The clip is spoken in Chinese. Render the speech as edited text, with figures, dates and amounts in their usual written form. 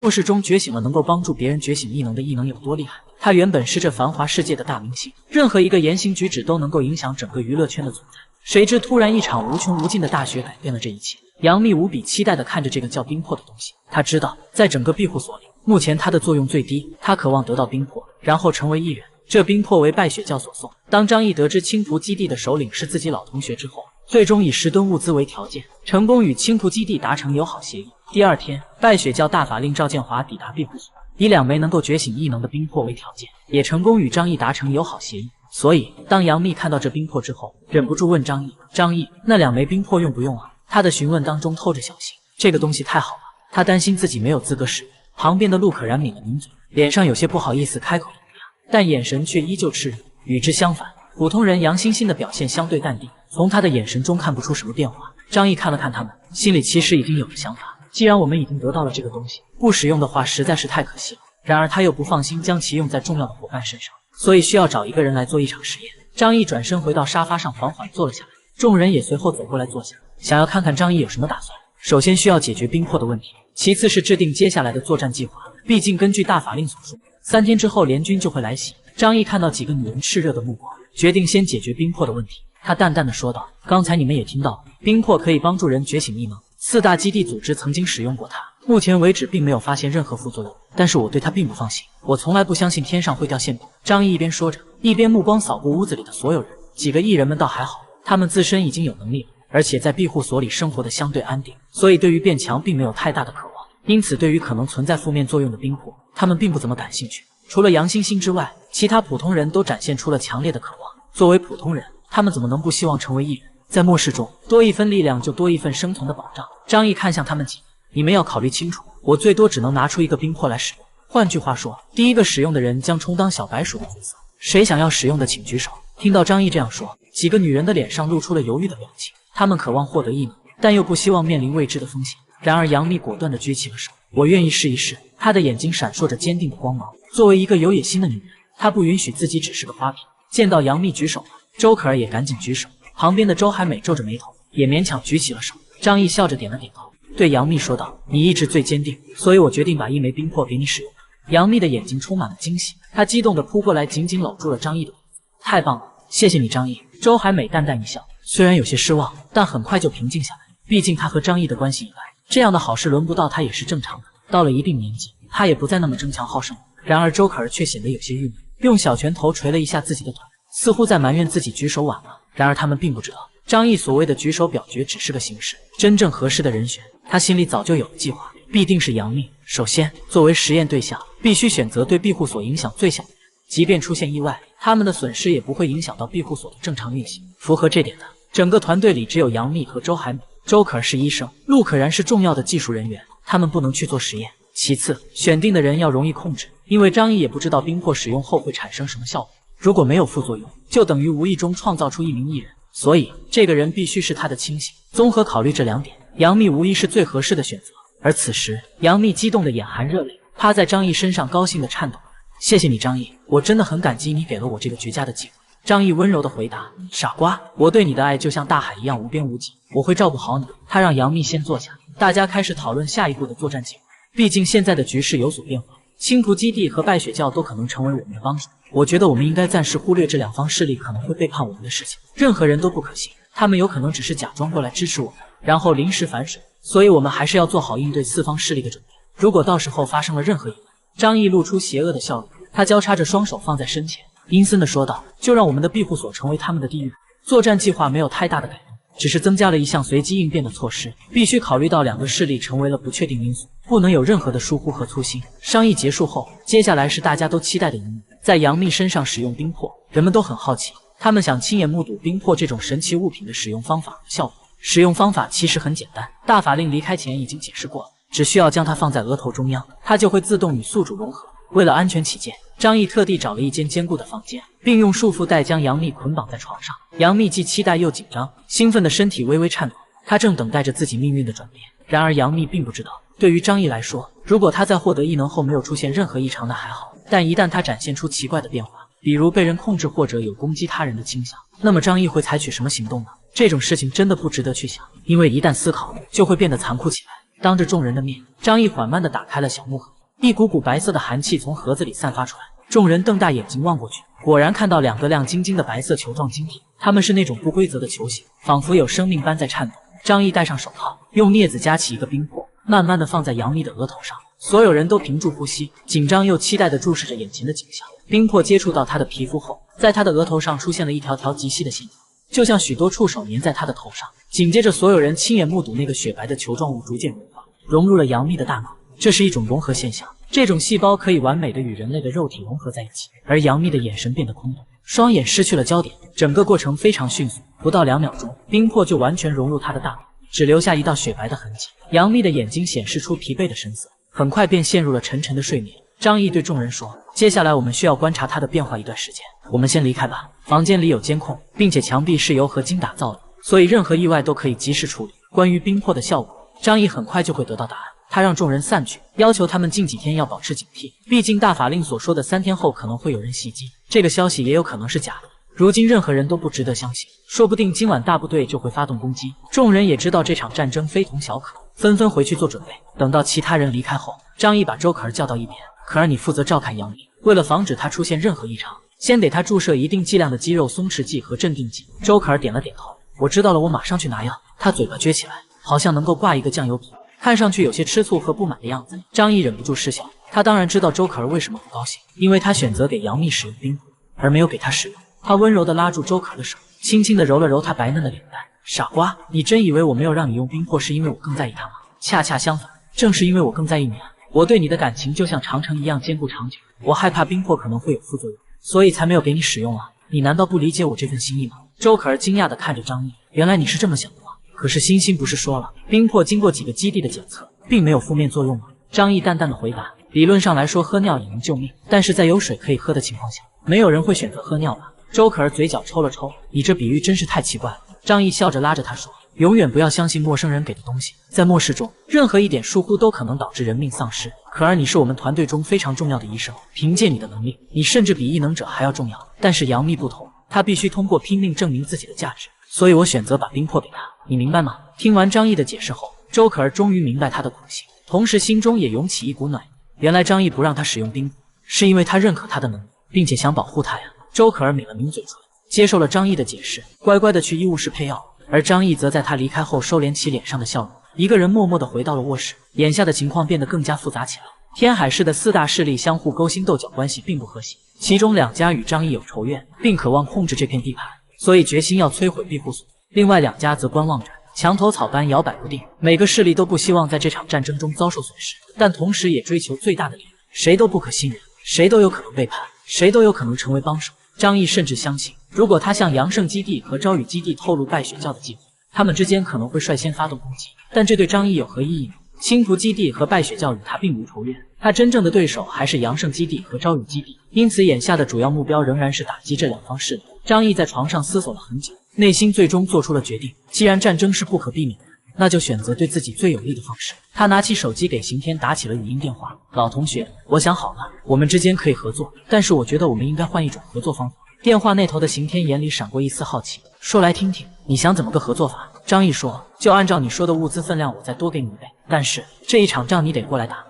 末世中觉醒了能够帮助别人觉醒异能的异能有多厉害。他原本是这繁华世界的大明星，任何一个言行举止都能够影响整个娱乐圈的存在。谁知突然一场无穷无尽的大雪改变了这一切。杨幂无比期待地看着这个叫冰魄的东西，她知道在整个庇护所里，目前它的作用最低。她渴望得到冰魄，然后成为艺人。这冰魄为败雪教所送。当张译得知青浦基地的首领是自己老同学之后，最终以10吨物资为条件，成功与青浦基地达成友好协议。第二天，败雪教大法令赵建华抵达庇护所，以2枚能够觉醒异能的冰魄为条件，也成功与张译达成友好协议。所以，当杨幂看到这冰魄之后，忍不住问张译：“张译，那2枚冰魄用不用啊？”他的询问当中透着小心，这个东西太好了，他担心自己没有资格使用。旁边的陆可然抿了抿嘴，脸上有些不好意思开口了，但眼神却依旧炽热。与之相反，普通人杨欣欣的表现相对淡定，从他的眼神中看不出什么变化。张译看了看他们，心里其实已经有了想法。既然我们已经得到了这个东西，不使用的话实在是太可惜了。然而他又不放心将其用在重要的伙伴身上，所以需要找一个人来做一场实验。张译转身回到沙发上，缓缓坐了下来，众人也随后走过来坐下，想要看看张译有什么打算。首先需要解决冰魄的问题，其次是制定接下来的作战计划。毕竟根据大法令所述，3天之后联军就会来袭。张译看到几个女人炽热的目光，决定先解决冰魄的问题。他淡淡的说道：“刚才你们也听到，冰魄可以帮助人觉醒异能，4大基地组织曾经使用过它，目前为止并没有发现任何副作用。但是我对它并不放心，我从来不相信天上会掉馅饼。”张译一边说着，一边目光扫过屋子里的所有人。几个艺人们倒还好，他们自身已经有能力了，而且在庇护所里生活的相对安定，所以对于变强并没有太大的渴望。因此，对于可能存在负面作用的冰魄，他们并不怎么感兴趣。除了杨欣欣之外，其他普通人都展现出了强烈的渴望。作为普通人，他们怎么能不希望成为艺人？在末世中，多一分力量就多一份生存的保障。张译看向他们几个，你们要考虑清楚，我最多只能拿出1个冰魄来使用。换句话说，第一个使用的人将充当小白鼠的角色。谁想要使用的请举手。听到张译这样说，几个女人的脸上露出了犹豫的表情。她们渴望获得异能，但又不希望面临未知的风险。然而杨幂果断地举起了手，我愿意试一试。她的眼睛闪烁着坚定的光芒。作为一个有野心的女人，她不允许自己只是个花瓶。见到杨幂举手，周可儿也赶紧举手。旁边的周海美皱着眉头，也勉强举起了手。张译笑着点了点头，对杨幂说道：“你意志最坚定，所以我决定把1枚冰魄给你使用。”杨幂的眼睛充满了惊喜，她激动地扑过来，紧紧搂住了张译的脖子。太棒了，谢谢你，张译。周海美淡淡一笑，虽然有些失望，但很快就平静下来。毕竟她和张译的关系以外，这样的好事轮不到她也是正常的。到了一定年纪，她也不再那么争强好胜。然而周可儿却显得有些郁闷，用小拳头捶了一下自己的腿，似乎在埋怨自己举手晚了。然而他们并不知道，张译所谓的举手表决只是个形式，真正合适的人选，他心里早就有了计划，必定是杨幂。首先，作为实验对象，必须选择对庇护所影响最小的人，即便出现意外，他们的损失也不会影响到庇护所的正常运行。符合这点的，整个团队里只有杨幂和周海美。周可儿是医生，陆可然是重要的技术人员，他们不能去做实验。其次，选定的人要容易控制，因为张译也不知道冰魄使用后会产生什么效果。如果没有副作用，就等于无意中创造出1名艺人，所以这个人必须是他的亲信。综合考虑这2点，杨幂无疑是最合适的选择。而此时，杨幂激动的眼含热泪，趴在张译身上高兴的颤抖。谢谢你，张译，我真的很感激你给了我这个绝佳的机会。张译温柔的回答：“傻瓜，我对你的爱就像大海一样无边无际，我会照顾好你。”他让杨幂先坐下，大家开始讨论下一步的作战计划。毕竟现在的局势有所变化，青浦基地和败雪教都可能成为我们的帮手。我觉得我们应该暂时忽略这2方势力可能会背叛我们的事情。任何人都不可信，他们有可能只是假装过来支持我们，然后临时反水。所以我们还是要做好应对4方势力的准备。如果到时候发生了任何意外，张译露出邪恶的笑容，他交叉着双手放在身前，阴森地说道：“就让我们的庇护所成为他们的地狱。”作战计划没有太大的改动，只是增加了一项随机应变的措施，必须考虑到2个势力成为了不确定因素，不能有任何的疏忽和粗心。商议结束后，接下来是大家都期待的一幕，在杨幂身上使用冰魄。人们都很好奇，他们想亲眼目睹冰魄这种神奇物品的使用方法和效果。使用方法其实很简单，大法令离开前已经解释过了，只需要将它放在额头中央，它就会自动与宿主融合。为了安全起见，张译特地找了一间坚固的房间，并用束缚带将杨幂捆绑在床上。杨幂既期待又紧张，兴奋的身体微微颤抖，她正等待着自己命运的转变。然而杨幂并不知道，对于张译来说，如果他在获得异能后没有出现任何异常那还好，但一旦他展现出奇怪的变化，比如被人控制或者有攻击他人的倾向，那么张译会采取什么行动呢？这种事情真的不值得去想，因为一旦思考，就会变得残酷起来。当着众人的面，张译缓慢地打开了小木盒，一股股白色的寒气从盒子里散发出来。众人瞪大眼睛望过去，果然看到2个亮晶晶的白色球状晶体，它们是那种不规则的球形，仿佛有生命般在颤动。张毅戴上手套，用镊子夹起一个冰魄，慢慢的放在杨幂的额头上。所有人都屏住呼吸，紧张又期待地注视着眼前的景象。冰魄接触到她的皮肤后，在她的额头上出现了一条条极细的线条，就像许多触手粘在她的头上。紧接着，所有人亲眼目睹那个雪白的球状物逐渐融化，融入了杨幂的大脑。这是一种融合现象，这种细胞可以完美的与人类的肉体融合在一起。而杨幂的眼神变得空洞，双眼失去了焦点，整个过程非常迅速，不到2秒钟，冰魄就完全融入她的大脑，只留下一道雪白的痕迹。杨幂的眼睛显示出疲惫的神色，很快便陷入了沉沉的睡眠。张毅对众人说：“接下来我们需要观察她的变化一段时间，我们先离开吧。房间里有监控，并且墙壁是由合金打造的，所以任何意外都可以及时处理。关于冰魄的效果，张毅很快就会得到答案。”他让众人散去，要求他们近几天要保持警惕，毕竟大法令所说的3天后可能会有人袭击，这个消息也有可能是假的。如今任何人都不值得相信，说不定今晚大部队就会发动攻击。众人也知道这场战争非同小可，纷纷回去做准备。等到其他人离开后，张毅把周可儿叫到一边：“可儿，你负责照看杨幂，为了防止她出现任何异常，先给她注射一定剂量的肌肉松弛剂和镇定剂。”周可儿点了点头：“我知道了，我马上去拿药。”她嘴巴撅起来，好像能够挂一个酱油笔，看上去有些吃醋和不满的样子。张毅忍不住失笑，他当然知道周可儿为什么不高兴，因为他选择给杨幂使用冰魄，而没有给她使用。他温柔地拉住周可儿的手，轻轻地揉了揉她白嫩的脸蛋：“傻瓜，你真以为我没有让你用冰魄是因为我更在意她吗？恰恰相反，正是因为我更在意你啊！我对你的感情就像长城一样坚固长久，我害怕冰魄可能会有副作用，所以才没有给你使用啊！你难道不理解我这份心意吗？”周可儿惊讶地看着张毅：“原来你是这么想的吗？可是星星不是说了，冰魄经过几个基地的检测，并没有负面作用吗？”张毅淡淡的回答：“理论上来说，喝尿也能救命，但是在有水可以喝的情况下，没有人会选择喝尿吧？”周可儿嘴角抽了抽：“你这比喻真是太奇怪了。”张毅笑着拉着他说：“永远不要相信陌生人给的东西，在末世中，任何一点疏忽都可能导致人命丧失。可儿，你是我们团队中非常重要的医生，凭借你的能力，你甚至比异能者还要重要。但是杨幂不同，她必须通过拼命证明自己的价值，所以我选择把冰魄给她，你明白吗？”听完张毅的解释后，周可儿终于明白他的苦心，同时心中也涌起一股暖意。原来张毅不让他使用冰魄，是因为他认可他的能力，并且想保护他呀。周可儿抿了抿嘴唇，接受了张毅的解释，乖乖的去医务室配药。而张毅则在他离开后收敛起脸上的笑容，一个人默默地回到了卧室。眼下的情况变得更加复杂起来。天海市的4大势力相互勾心斗角，关系并不和谐，其中2家与张毅有仇怨，并渴望控制这片地盘，所以决心要摧毁庇护所。另外2家则观望着，墙头草般摇摆不定。每个势力都不希望在这场战争中遭受损失，但同时也追求最大的利润，谁都不可信任，谁都有可能背叛，谁都有可能成为帮手。张毅甚至相信，如果他向阳盛基地和朝雨基地透露败雪教的计划，他们之间可能会率先发动攻击。但这对张毅有何意义呢？青蒲基地和败雪教与他并无仇怨，他真正的对手还是阳盛基地和朝雨基地，因此眼下的主要目标仍然是打击这2方势力。张毅在床上思索了很久，内心最终做出了决定，既然战争是不可避免的，那就选择对自己最有利的方式。他拿起手机给刑天打起了语音电话：“老同学，我想好了，我们之间可以合作，但是我觉得我们应该换一种合作方法。”电话那头的刑天眼里闪过一丝好奇：“说来听听，你想怎么个合作法？”张毅说：“就按照你说的物资分量，我再多给你1倍，但是这一场仗你得过来打，